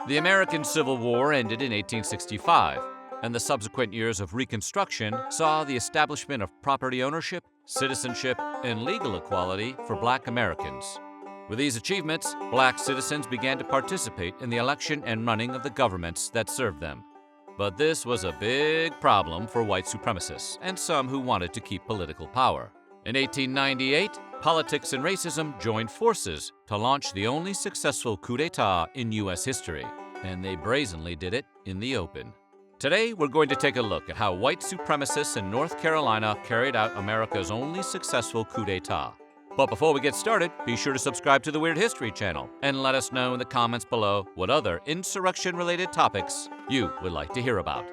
The American Civil War ended in 1865, and the subsequent years of Reconstruction saw the establishment of property ownership, citizenship, and legal equality for Black Americans. With these achievements, Black citizens began to participate in the election and running of the governments that served them. But this was a big problem for white supremacists and some who wanted to keep political power. In 1898, politics and racism joined forces to launch the only successful coup d'etat in U.S. history, and they brazenly did it in the open. Today, we're going to take a look at how white supremacists in North Carolina carried out America's only successful coup d'etat. But before we get started, be sure to subscribe to the Weird History channel and let us know in the comments below what other insurrection-related topics you would like to hear about.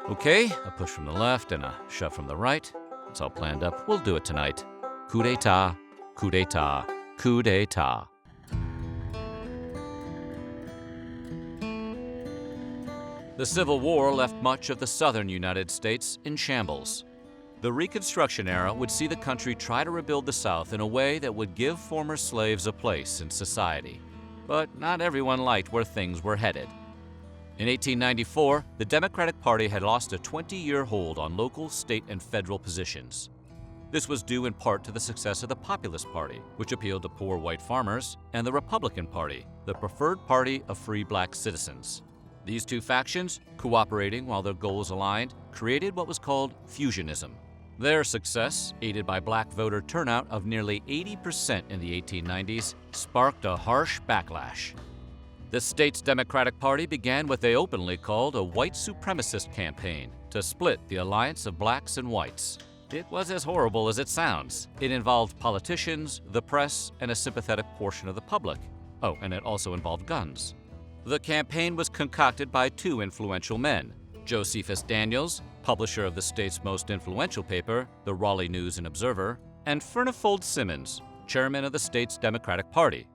Okay, a push from the left and a shove from the right. It's all planned up. We'll do it tonight. Coup d'etat, coup d'etat, coup d'etat. The Civil War left much of the southern United States in shambles. The Reconstruction era would see the country try to rebuild the South in a way that would give former slaves a place in society. But not everyone liked where things were headed. In 1894, the Democratic Party had lost a 20-year hold on local, state, and federal positions. This was due in part to the success of the Populist Party, which appealed to poor white farmers, and the Republican Party, the preferred party of free Black citizens. These two factions, cooperating while their goals aligned, created what was called fusionism. Their success, aided by Black voter turnout of nearly 80% in the 1890s, sparked a harsh backlash. The state's Democratic Party began what they openly called a white supremacist campaign to split the alliance of blacks and whites. It was as horrible as it sounds. It involved politicians, the press, and a sympathetic portion of the public. Oh, and it also involved guns. The campaign was concocted by two influential men, Josephus Daniels, publisher of the state's most influential paper, the Raleigh News and Observer, and Furnifold Simmons, chairman of the state's Democratic Party.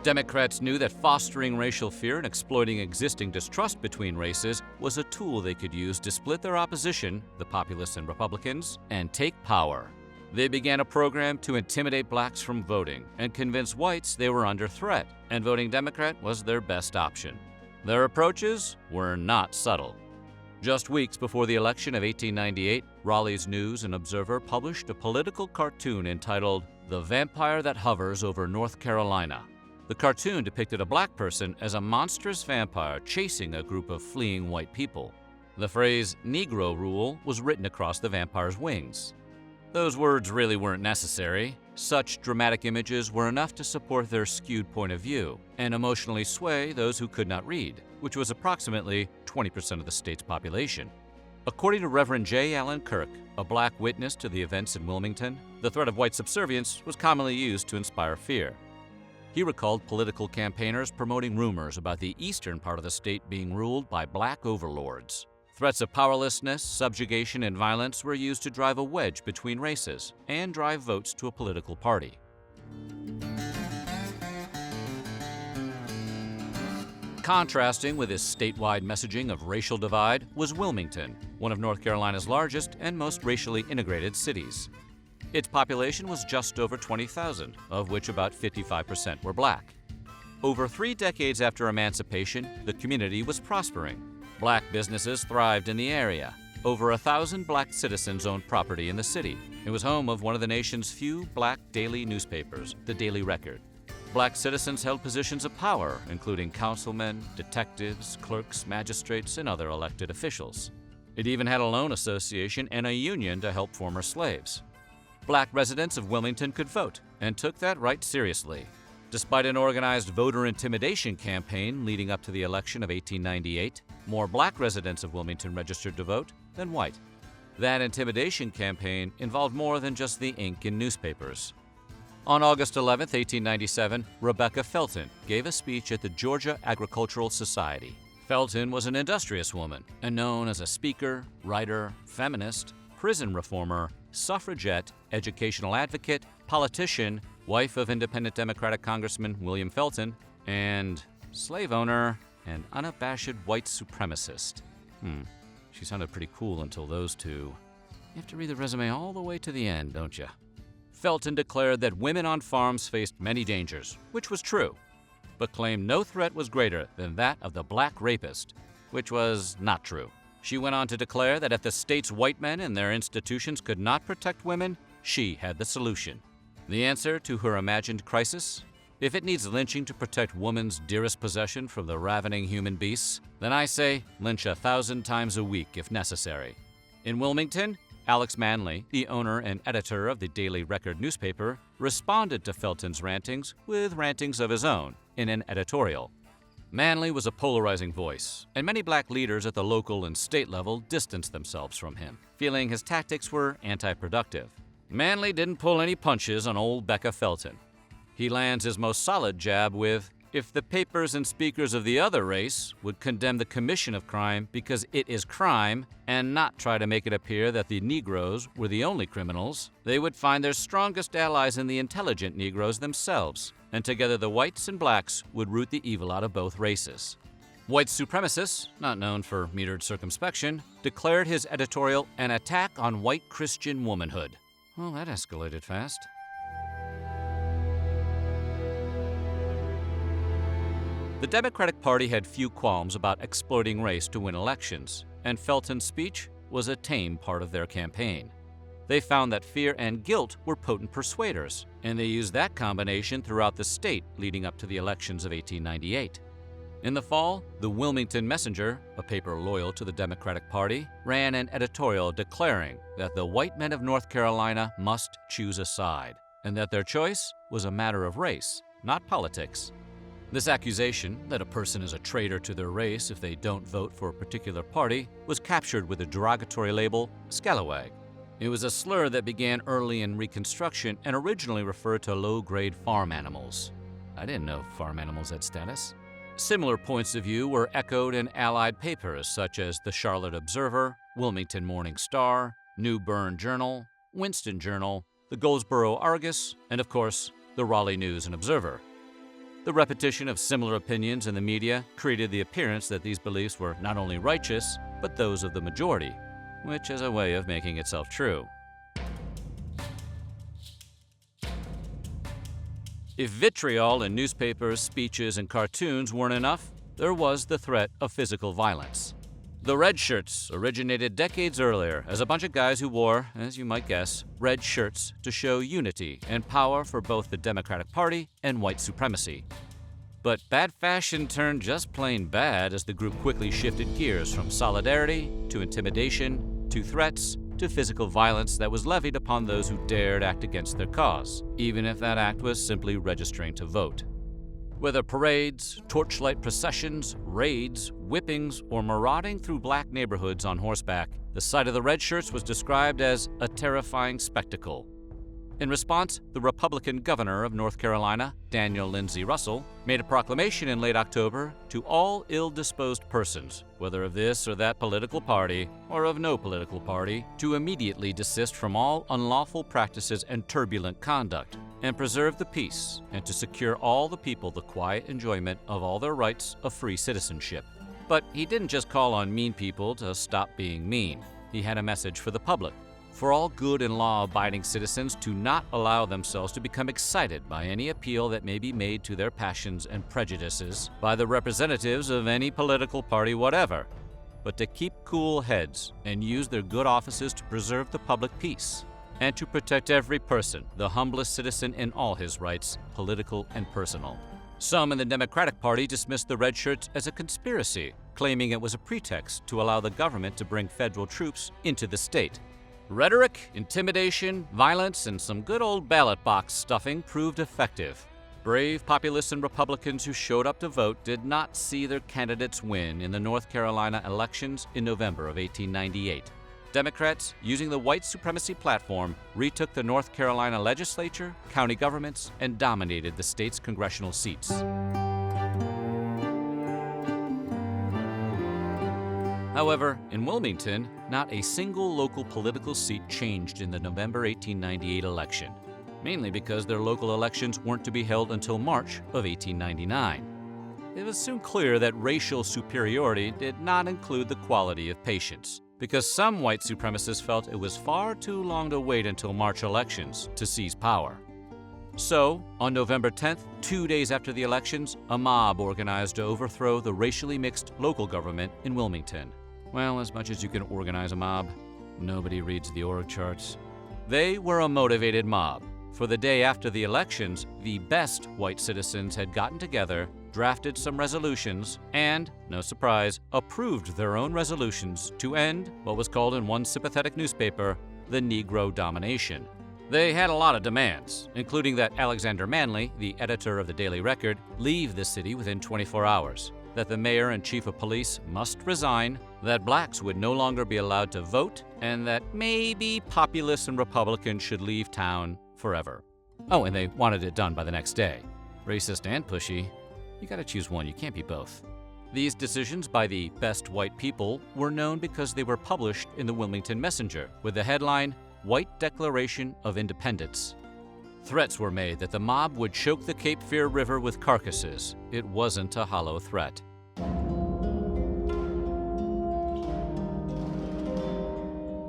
Democrats knew that fostering racial fear and exploiting existing distrust between races was a tool they could use to split their opposition, the Populists and Republicans, and take power. They began a program to intimidate blacks from voting and convince whites they were under threat, and voting Democrat was their best option. Their approaches were not subtle. Just weeks before the election of 1898, Raleigh's News and Observer published a political cartoon entitled "The Vampire That Hovers Over North Carolina." The cartoon depicted a black person as a monstrous vampire chasing a group of fleeing white people. The phrase "Negro Rule" was written across the vampire's wings. Those words really weren't necessary. Such dramatic images were enough to support their skewed point of view and emotionally sway those who could not read, which was approximately 20% of the state's population. According to Reverend J. Allen Kirk, a black witness to the events in Wilmington, the threat of white subservience was commonly used to inspire fear. He recalled political campaigners promoting rumors about the eastern part of the state being ruled by black overlords. Threats of powerlessness, subjugation, and violence were used to drive a wedge between races and drive votes to a political party. Contrasting with this statewide messaging of racial divide was Wilmington, one of North Carolina's largest and most racially integrated cities. Its population was just over 20,000, of which about 55% were black. Over 3 decades after emancipation, the community was prospering. Black businesses thrived in the area. Over 1,000 black citizens owned property in the city. It was home of one of the nation's few black daily newspapers, the Daily Record. Black citizens held positions of power, including councilmen, detectives, clerks, magistrates, and other elected officials. It even had a loan association and a union to help former slaves. Black residents of Wilmington could vote and took that right seriously. Despite an organized voter intimidation campaign leading up to the election of 1898, more black residents of Wilmington registered to vote than white. That intimidation campaign involved more than just the ink in newspapers. On August 11, 1897, Rebecca Felton gave a speech at the Georgia Agricultural Society. Felton was an industrious woman and known as a speaker, writer, feminist, prison reformer, suffragette, educational advocate, politician, wife of independent Democratic Congressman William Felton, and slave owner and unabashed white supremacist. She sounded pretty cool until those two. You have to read the resume all the way to the end, don't you? Felton declared that women on farms faced many dangers, which was true, but claimed no threat was greater than that of the black rapist, which was not true. She went on to declare that if the state's white men and their institutions could not protect women, she had the solution. The answer to her imagined crisis? If it needs lynching to protect woman's dearest possession from the ravening human beasts, then I say lynch 1,000 times a week if necessary. In Wilmington, Alex Manley, the owner and editor of the Daily Record newspaper, responded to Felton's rantings with rantings of his own in an editorial. Manley was a polarizing voice, and many black leaders at the local and state level distanced themselves from him, feeling his tactics were anti-productive. Manley didn't pull any punches on old Becca Felton. He lands his most solid jab with, if the papers and speakers of the other race would condemn the commission of crime because it is crime and not try to make it appear that the Negroes were the only criminals, they would find their strongest allies in the intelligent Negroes themselves, and together the whites and blacks would root the evil out of both races. White supremacists, not known for metered circumspection, declared his editorial an attack on white Christian womanhood. Well, that escalated fast. The Democratic Party had few qualms about exploiting race to win elections, and Felton's speech was a tame part of their campaign. They found that fear and guilt were potent persuaders, and they used that combination throughout the state leading up to the elections of 1898. In the fall, the Wilmington Messenger, a paper loyal to the Democratic Party, ran an editorial declaring that the white men of North Carolina must choose a side, and that their choice was a matter of race, not politics. This accusation, that a person is a traitor to their race if they don't vote for a particular party, was captured with the derogatory label, scalawag. It was a slur that began early in Reconstruction and originally referred to low-grade farm animals. I didn't know farm animals had status. Similar points of view were echoed in allied papers such as the Charlotte Observer, Wilmington Morning Star, New Bern Journal, Winston Journal, the Goldsboro Argus, and of course, the Raleigh News and Observer. The repetition of similar opinions in the media created the appearance that these beliefs were not only righteous, but those of the majority, which is a way of making itself true. If vitriol in newspapers, speeches, and cartoons weren't enough, there was the threat of physical violence. The red shirts originated decades earlier as a bunch of guys who wore, as you might guess, red shirts to show unity and power for both the Democratic Party and white supremacy. But bad fashion turned just plain bad as the group quickly shifted gears from solidarity to intimidation to threats to physical violence that was levied upon those who dared act against their cause, even if that act was simply registering to vote. Whether parades, torchlight processions, raids, whippings, or marauding through black neighborhoods on horseback, the sight of the red shirts was described as a terrifying spectacle. In response, the Republican governor of North Carolina, Daniel Lindsay Russell, made a proclamation in late October to all ill-disposed persons, whether of this or that political party or of no political party, to immediately desist from all unlawful practices and turbulent conduct, and preserve the peace, and to secure all the people the quiet enjoyment of all their rights of free citizenship. But he didn't just call on mean people to stop being mean. He had a message for the public, for all good and law-abiding citizens to not allow themselves to become excited by any appeal that may be made to their passions and prejudices by the representatives of any political party whatever, but to keep cool heads and use their good offices to preserve the public peace, and to protect every person, the humblest citizen in all his rights, political and personal. Some in the Democratic Party dismissed the red shirts as a conspiracy, claiming it was a pretext to allow the government to bring federal troops into the state. Rhetoric, intimidation, violence, and some good old ballot box stuffing proved effective. Brave populists and Republicans who showed up to vote did not see their candidates win in the North Carolina elections in November of 1898. Democrats, using the white supremacy platform, retook the North Carolina legislature, county governments, and dominated the state's congressional seats. However, in Wilmington, not a single local political seat changed in the November 1898 election, mainly because their local elections weren't to be held until March of 1899. It was soon clear that racial superiority did not include the quality of patience. because some white supremacists felt it was far too long to wait until March elections to seize power. So, on November 10th, 2 days after the elections, a mob organized to overthrow the racially mixed local government in Wilmington. Well, as much as you can organize a mob, nobody reads the org charts. They were a motivated mob. For the day after the elections, the best white citizens had gotten together, drafted some resolutions, and, no surprise, approved their own resolutions to end what was called in one sympathetic newspaper, the Negro domination. They had a lot of demands, including that Alexander Manly, the editor of the Daily Record, leave the city within 24 hours, that the mayor and chief of police must resign, that blacks would no longer be allowed to vote, and that maybe populists and Republicans should leave town forever. Oh, and they wanted it done by the next day. Racist and pushy. You gotta choose one, you can't be both. These decisions by the best white people were known because they were published in the Wilmington Messenger with the headline, White Declaration of Independence. Threats were made that the mob would choke the Cape Fear River with carcasses. It wasn't a hollow threat.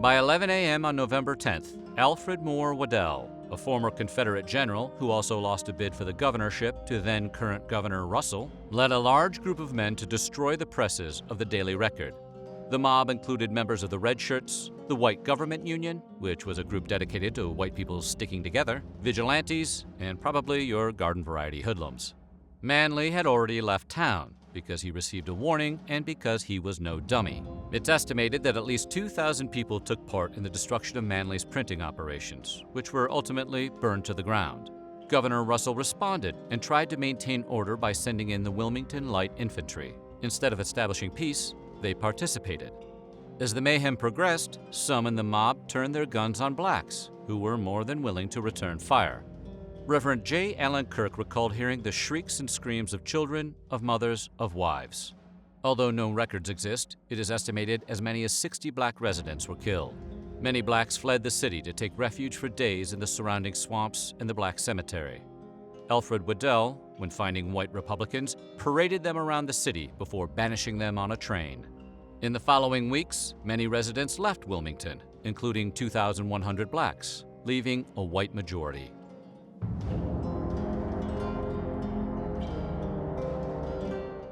By 11 a.m. on November 10th, Alfred Waddell, a former Confederate general who also lost a bid for the governorship to then-current Governor Russell, led a large group of men to destroy the presses of the Daily Record. The mob included members of the Red Shirts, the White Government Union, which was a group dedicated to white people sticking together, vigilantes, and probably your garden variety hoodlums. Manly had already left town because he received a warning and because he was no dummy. It's estimated that at least 2,000 people took part in the destruction of Manly's printing operations, which were ultimately burned to the ground. Governor Russell responded and tried to maintain order by sending in the Wilmington Light Infantry. Instead of establishing peace, they participated. As the mayhem progressed, some in the mob turned their guns on blacks, who were more than willing to return fire. Reverend J. Allen Kirk recalled hearing the shrieks and screams of children, of mothers, of wives. Although no records exist, it is estimated as many as 60 black residents were killed. Many blacks fled the city to take refuge for days in the surrounding swamps and the Black Cemetery. Alfred Waddell, when finding white Republicans, paraded them around the city before banishing them on a train. In the following weeks, many residents left Wilmington, including 2,100 blacks, leaving a white majority.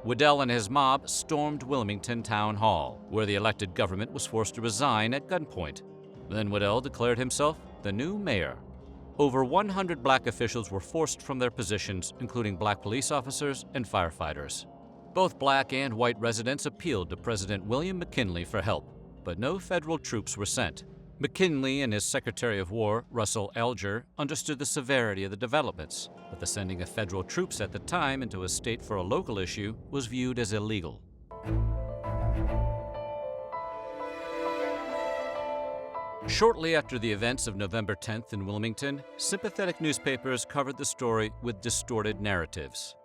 Waddell and his mob stormed Wilmington Town Hall, where the elected government was forced to resign at gunpoint. Then Waddell declared himself the new mayor. Over 100 black officials were forced from their positions, including black police officers and firefighters. Both black and white residents appealed to President William McKinley for help, but no federal troops were sent. McKinley and his Secretary of War, Russell Alger, understood the severity of the developments, but the sending of federal troops at the time into a state for a local issue was viewed as illegal. Shortly after the events of November 10th in Wilmington, sympathetic newspapers covered the story with distorted narratives.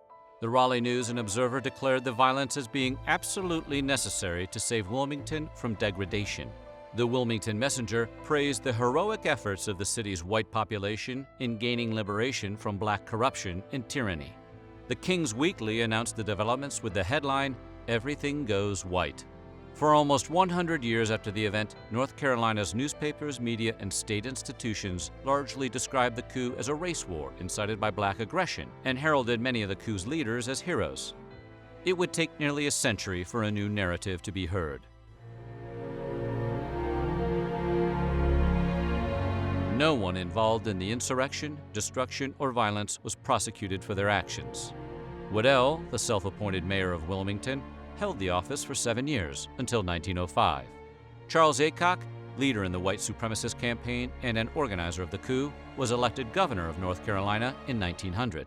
The Raleigh News and Observer declared the violence as being absolutely necessary to save Wilmington from degradation. The Wilmington Messenger praised the heroic efforts of the city's white population in gaining liberation from black corruption and tyranny. The King's Weekly announced the developments with the headline, "Everything Goes White." For almost 100 years after the event, North Carolina's newspapers, media, and state institutions largely described the coup as a race war incited by black aggression and heralded many of the coup's leaders as heroes. It would take nearly a century for a new narrative to be heard. No one involved in the insurrection, destruction, or violence was prosecuted for their actions. Waddell, the self-appointed mayor of Wilmington, held the office for 7 years, until 1905. Charles Aycock, leader in the white supremacist campaign and an organizer of the coup, was elected governor of North Carolina in 1900.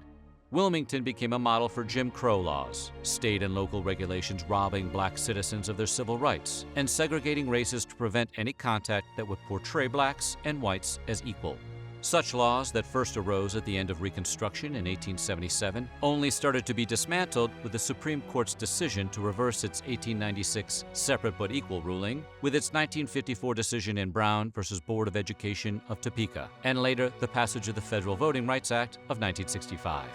Wilmington became a model for Jim Crow laws, state and local regulations robbing black citizens of their civil rights, and segregating races to prevent any contact that would portray blacks and whites as equal. Such laws that first arose at the end of Reconstruction in 1877 only started to be dismantled with the Supreme Court's decision to reverse its 1896 separate but equal ruling with its 1954 decision in Brown v. Board of Education of Topeka, and later the passage of the Federal Voting Rights Act of 1965.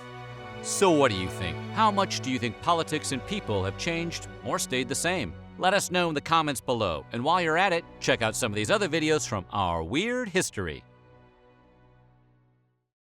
So what do you think? How much do you think politics and people have changed or stayed the same? Let us know in the comments below, and while you're at it, check out some of these other videos from our weird history.